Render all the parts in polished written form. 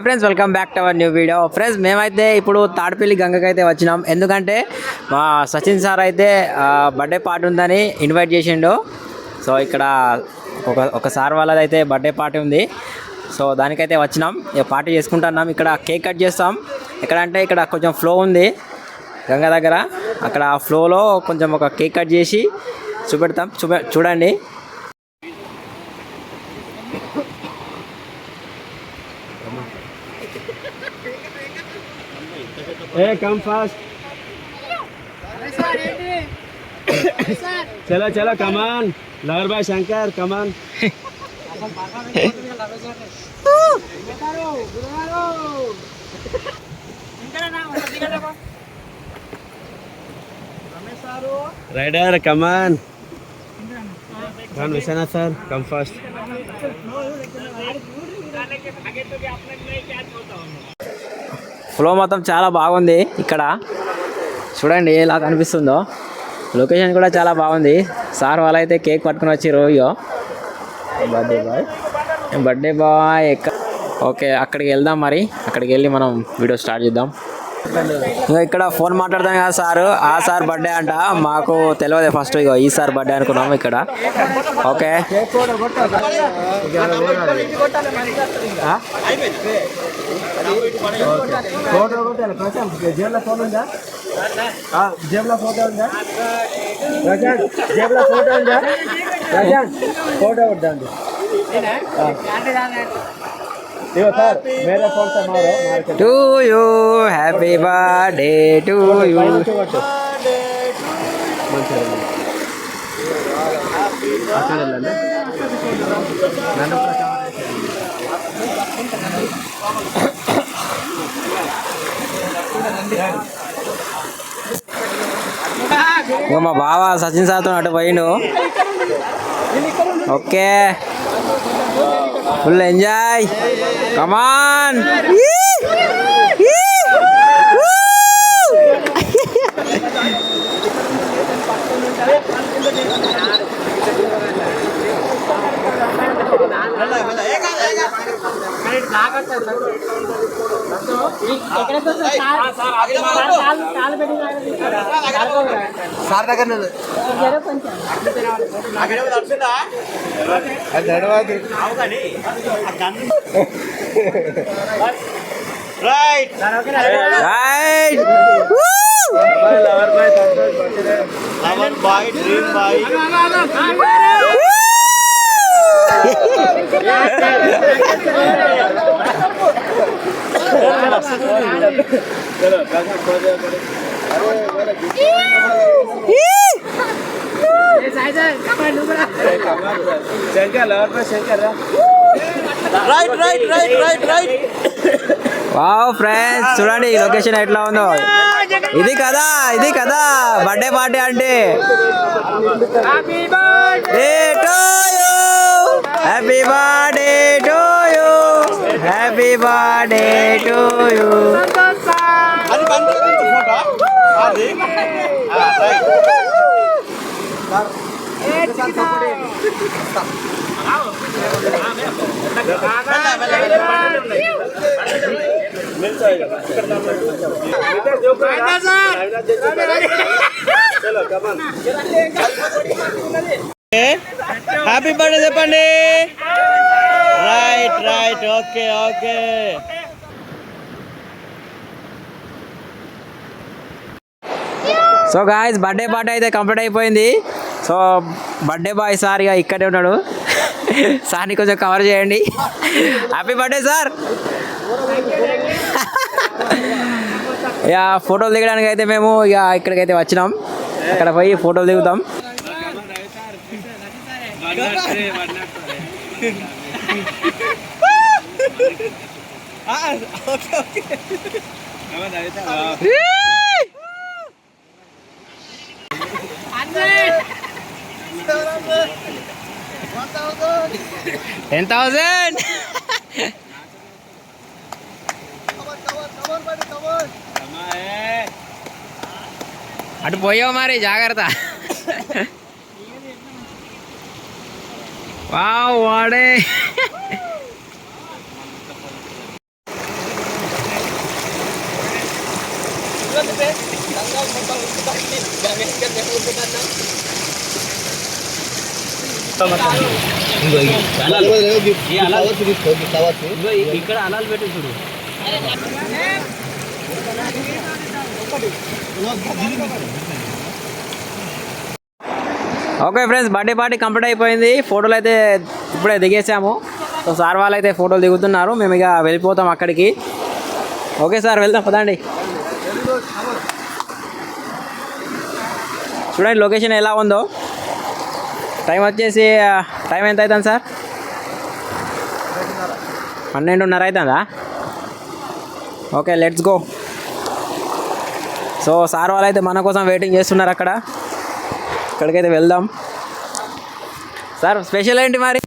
Friends, welcome back to our new video. Friends, మేమైతే ఇప్పుడు తాడిపల్లి గంగకి అయితే వచ్చినాం. ఎందుకంటే మా సచిన్ సార్ అయితే బర్త్డే పార్టీ ఉందని ఇన్వైట్ చేసిండు. సో ఇక్కడ ఒక సార్ వాళ్ళదైతే బర్త్డే పార్టీ ఉంది. సో దానికైతే వచ్చినాం, పార్టీ చేసుకుంటున్నాం. ఇక్కడ కేక్ కట్ చేస్తాం. ఎక్కడంటే ఇక్కడ కొంచెం ఫ్లో ఉంది గంగ దగ్గర. అక్కడ ఆ ఫ్లోలో కొంచెం ఒక కేక్ కట్ చేసి చూపెడతాం. చూడండి. Hey, come fast. Chalo, chalo, come on. Lover by Shankar, come on. Rider, come on. Come on, Vishanath sir, come fast. Flow మొత్తం చాలా బాగుంది. ఇక్కడ చూడండి ఎలా కనిపిస్తుందో. లొకేషన్ కూడా చాలా బాగుంది. సార్ వాళ్ళైతే కేక్ పట్టుకుని వచ్చిర్రు. ఇయో బర్త్డే బాయ్. ఓకే, అక్కడికి వెళ్దాం. మరి అక్కడికి వెళ్ళి మనం వీడియో స్టార్ట్ చేద్దాం. ఇక్కడ ఫోన్ మాట్లాడతాం కదా సార్, ఆ సార్ బర్త్డే అంట. మాకు తెలియదు ఫస్ట్. ఇగో ఈ సార్ బర్త్డే అనుకున్నాము ఇక్కడ. ఓకే, జేబులో ఫోన్ ఉందా? జేబులో ఫోటో ఉందా? జేబులో ఫోటో ఉందా? ఫోటో ఉందండి. मेरा फोन से मारो to you happy birthday to you. మా బావ సచిన్ సార్తో అటు పోయిండు. Okay, full enjoy. Come on. Sir దగ్గర right right. Lover boy, dream boy. Shankar lover boy, Shankar right right right right right. Wow friends, చూడండి ఈ లొకేషన్ ఎట్లా ఉందో. ఇది కదా బర్త్డే పార్టీ అంటే. Happy birthday to you, happy birthday to you, happy birthday to you. Happy birthday చెప్పండి. Right right. Okay okay. So guys, birthday party అయితే complete అయిపోయింది. సో బర్త్డే బాయ్ సార్ ఇక ఇక్కడే ఉన్నాడు. సార్ని కొంచెం కవర్ చేయండి. Happy birthday sir. ఇక ఫోటోలు దిగడానికి అయితే మేము ఇక ఇక్కడికైతే వచ్చినాం. అక్కడ పోయి ఫోటోలు దిగుతాం. $10,000. అటు పోయావు మరి, జాగ్రత్త. వావ్ వాడే. ఇక్కడ అలాలు పెట్టి చూడు. Okay friends, birthday party complete అయిపోయింది. ఫోటోలు అయితే ఇప్పుడే దిగేసాము. సో సార్ వాళ్ళు అయితే ఫోటోలు దిగుతున్నారు, మేము ఇక వెళ్ళిపోతాం అక్కడికి. ఓకే సార్, వెళ్దాం పదండి. చూడండి లొకేషన్ ఎలా ఉందో. టైం వచ్చేసి టైం ఎంత అవుతుంది సార్? 12:30 అవుతుందా? Okay, let's go. So sir వాళ్ళు అయితే మన కోసం వెయిటింగ్ చేస్తున్నారు అక్కడ. ఇక్కడికైతే వెళ్దాం. సార్ స్పెషల్ ఏంటి మరి?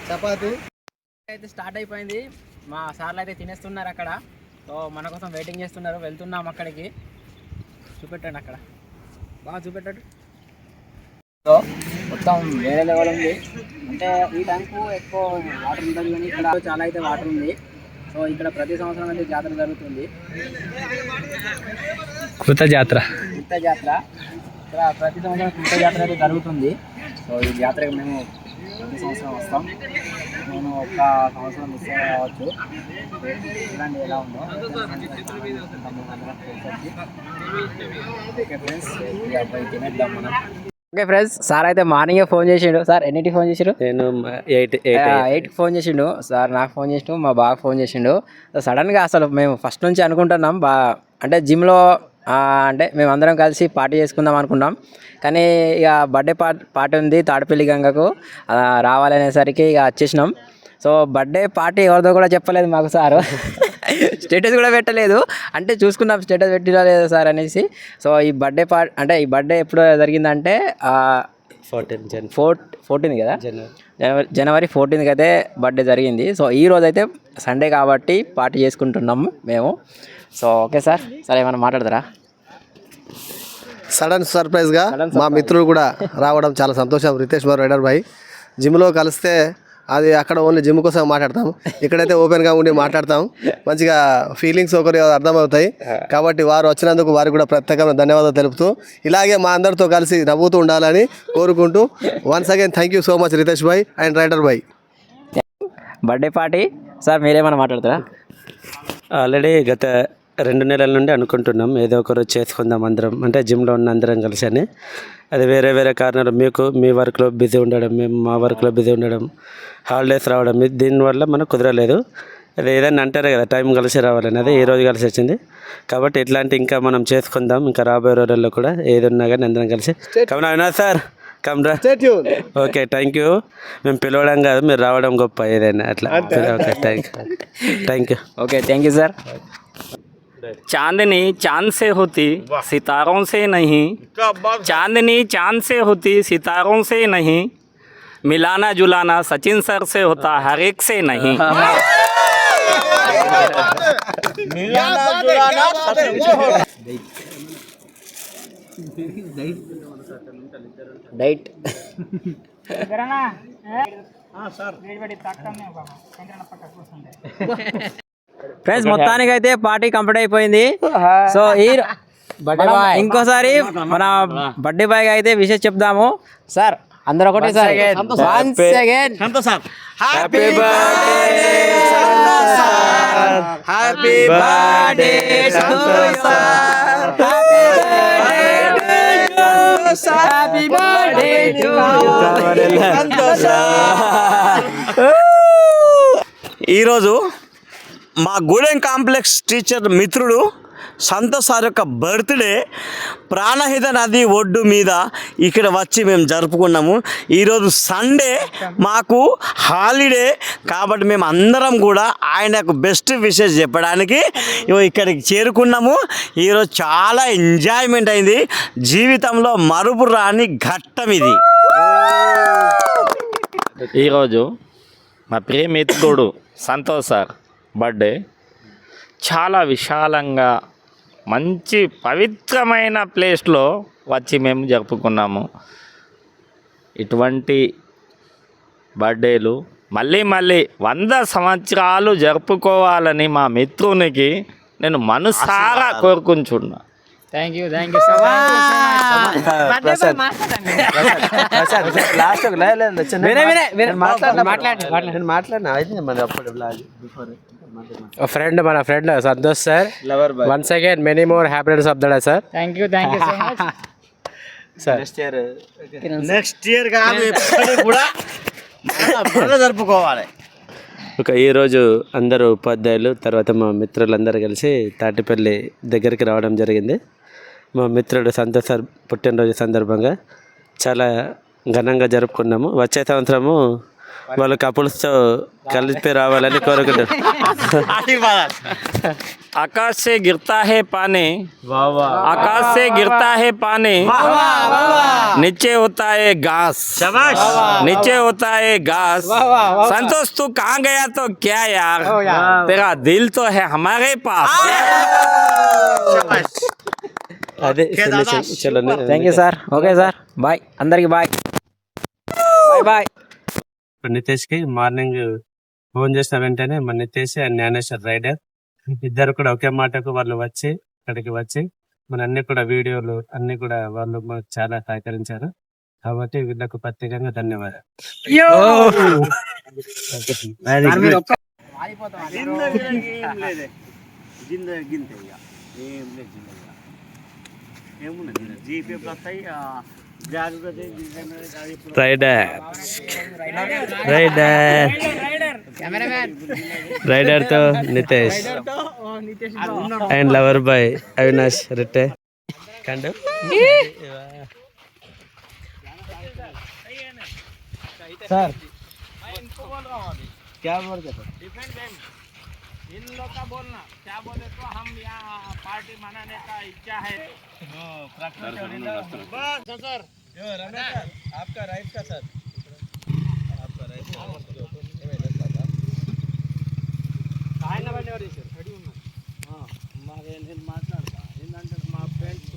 చపాతి అయితే స్టార్ట్ అయిపోయింది. మా సార్లు అయితే తినేస్తున్నారు అక్కడ. సో మన కోసం వెయిటింగ్ చేస్తున్నారు. వెళ్తున్నాం అక్కడికి. చూపెట్టండి అక్కడ, బాగా చూపెట్టాడు. సో మొత్తం వేరే లెవెల్ ఉంది. అంటే ఈ టైంకు ఎక్కువ వాటర్ ఉంటుంది, కానీ ఇక్కడ చాలా అయితే వాటర్ ఉంది. సో ఇక్కడ ప్రతి సంవత్సరం అయితే జాతర జరుగుతుంది. కృత జాతర ఇక్కడ ప్రతి సంవత్సరం కృత జాతర అయితే జరుగుతుంది. సో ఈ జాతరకి మేము ప్రతి సంవత్సరం వస్తాం. నేను ఒక సంవత్సరం మిస్ కావచ్చు. ఇలాంటి ఎలా ఉందో ఓకే ఫ్రెండ్స్, తినేద్దాం మనం. ఓకే ఫ్రెండ్స్, సార్ అయితే మార్నింగే ఫోన్ చేసిండు. సార్ ఎన్నింటికి ఫోన్ చేసిండు? నేను 8కి ఫోన్ చేసిండు సార్. నాకు ఫోన్ చేసిండు, మా బాగా ఫోన్ చేసిండు. సడన్గా అసలు మేము ఫస్ట్ నుంచి అనుకుంటున్నాం అంటే జిమ్లో అంటే మేము అందరం కలిసి పార్టీ చేసుకుందాం అనుకున్నాం. కానీ ఇక బర్త్డే పార్టీ ఉంది తాడపల్లి గంగకు, రావాలనేసరికి ఇక వచ్చేసినాం. సో బర్త్డే పార్టీ ఎవరిదో కూడా చెప్పలేదు మాకు సారు. స్టేటస్ కూడా పెట్టలేదు. అంటే చూసుకున్నాం స్టేటస్ పెట్టినా లేదు సార్ అనేసి. సో ఈ బర్త్డే అంటే ఈ బర్త్డే ఎప్పుడు జరిగిందంటే 14 కదా, జనవరి 14కి అయితే బర్త్డే జరిగింది. సో ఈ రోజు అయితే సండే కాబట్టి పార్టీ చేసుకుంటున్నాము మేము. సో ఓకే సార్, ఏమైనా మాట్లాడతారా? సడన్ సర్ప్రైజ్గా మా మిత్రులు కూడా రావడం చాలా సంతోషం. రితేష్ బాబు రైడర్ భాయ్ జిమ్లో కలిస్తే అది అక్కడ ఓన్లీ జిమ్ కోసం మాట్లాడతాం, ఇక్కడైతే ఓపెన్గా ఉండి మాట్లాడతాం. మంచిగా ఫీలింగ్స్ ఒకరి అర్థమవుతాయి. కాబట్టి వారు వచ్చినందుకు వారికి కూడా ప్రత్యేకమైన ధన్యవాదాలు తెలుపుతూ ఇలాగే మా అందరితో కలిసి నవ్వుతూ ఉండాలని కోరుకుంటూ once again thank you so much Ritesh bhai and Rider bhai. Birthday party sir మీరేమైనా మాట్లాడతారా? ఆల్రెడీ గత 2 నెలల నుండి అనుకుంటున్నాం ఏదో ఒక రోజు చేసుకుందాం అందరం, అంటే జిమ్లో ఉన్న అందరం కలిసి అని. అది వేరే వేరే కారణాలు, మీకు మీ వర్క్లో బిజీ ఉండడం, మేము మా వర్క్లో బిజీ ఉండడం, హాలిడేస్ రావడం, దీనివల్ల మనకు కుదరలేదు. అది ఏదైనా అంటారు కదా టైం కలిసి రావాలని, అదే ఈ రోజు కలిసి వచ్చింది. కాబట్టి ఇట్లాంటి ఇంకా మనం చేసుకుందాం, ఇంకా రాబోయే రోజుల్లో కూడా ఏది ఉన్నా కానీ అందరం కలిసి. కమనా సార్, కమ్రా. Okay, thank you. మేము పిలవడం కాదు, మీరు రావడం గొప్ప ఏదైనా అట్లా. Okay, thank you. Okay, thank you sir. चांदनी चांद से होती सितारों से नहीं, चांदनी चांद से होती सितारों से नहीं, मिलाना जुलाना सचिन सर से होता हर एक से नहीं. मिलाना जुलाना డైట్ ఫ్రెండ్స్, మొత్తానికి అయితే పార్టీ కంప్లీట్ అయిపోయింది. సో ఈ ఇంకోసారి మన బర్త్డే బాయ్ అయితే విషయం చెప్దాము. సార్ అందరూ ఒకటే sir, happy birthday happy birthday happy birthday ఈరోజు మా గూడెం కాంప్లెక్స్ టీచర్ మిత్రుడు సంతోష్ సార్ యొక్క బర్త్డే ప్రాణహిత నది ఒడ్డు మీద ఇక్కడ వచ్చి మేము జరుపుకున్నాము. ఈరోజు సండే మాకు హాలిడే కాబట్టి మేము అందరం కూడా ఆయనకు బెస్ట్ విషెస్ చెప్పడానికి ఇక్కడికి చేరుకున్నాము. ఈరోజు చాలా ఎంజాయ్మెంట్ అయింది. జీవితంలో మరుపు రాని ఘట్టం ఇది. ఈరోజు మా ప్రియ మిత్రుడు సంతోష్ సార్ బర్త్డే చాలా విశాలంగా మంచి పవిత్రమైన ప్లేస్లో వచ్చి మేము జరుపుకున్నాము. ఇటువంటి బర్త్డేలు మళ్ళీ 100 సంవత్సరాలు జరుపుకోవాలని మా మిత్రునికి నేను మనసారా కోరుకుంటున్నా. Thank you so last friend మన friend Santosh sir once again many more happiness of the day sir. Thank you so much sir next year కాదు ఎప్పటికీ కూడా బాగా జరుపుకోవాలి. ఈరోజు అందరూ ఉపాధ్యాయులు తర్వాత మా మిత్రులందరూ కలిసి తాటిపల్లి దగ్గరికి రావడం జరిగింది. మా మిత్రుడు సంతోష్ సార్ పుట్టినరోజు సందర్భంగా చాలా ఘనంగా జరుపుకున్నాము. వచ్చే సంవత్సరము వాళ్ళు కపుల్స్తో కలిపి రావాలని కోరుకుంటారు. आकाश से गिरता है पानी, आकाश से गिरता है पानी, नीचे होता है घास, नीचे होता है घास. संतोष तू कहाँ गया तो क्या यार, तेरा दिल तो है हमारे पास. అదే చలో thank you sir. Okay sir, bye అందరికి బాయ్ బాయ్ బాయ్. ఇప్పుడు నితేష్కి మార్నింగ్ ఫోన్ చేసిన వెంటనే మన నితేష్ అండ్ జ్ఞానేశ్వర్ రైడర్ ఇద్దరు కూడా ఒకే మాటకు వాళ్ళు వచ్చి ఇక్కడికి వచ్చి మన అన్ని కూడా వీడియోలు అన్ని కూడా వాళ్ళు మాకు చాలా సహకరించారు. కాబట్టి వీళ్ళకు ప్రత్యేకంగా ధన్యవాదాలు. రైడర్ తో Nitesh and lover boy Avinash రెట్టే కండు సార్ क्या बोल रहे इन लोग का बोलना क्या बोले तो हम यहाँ पार्टी मनाने का इच्छा है. सर आपका राइट का सर आपका राइट మాట్లాడతా ఏంటంటే మా ఫ్రెండ్స్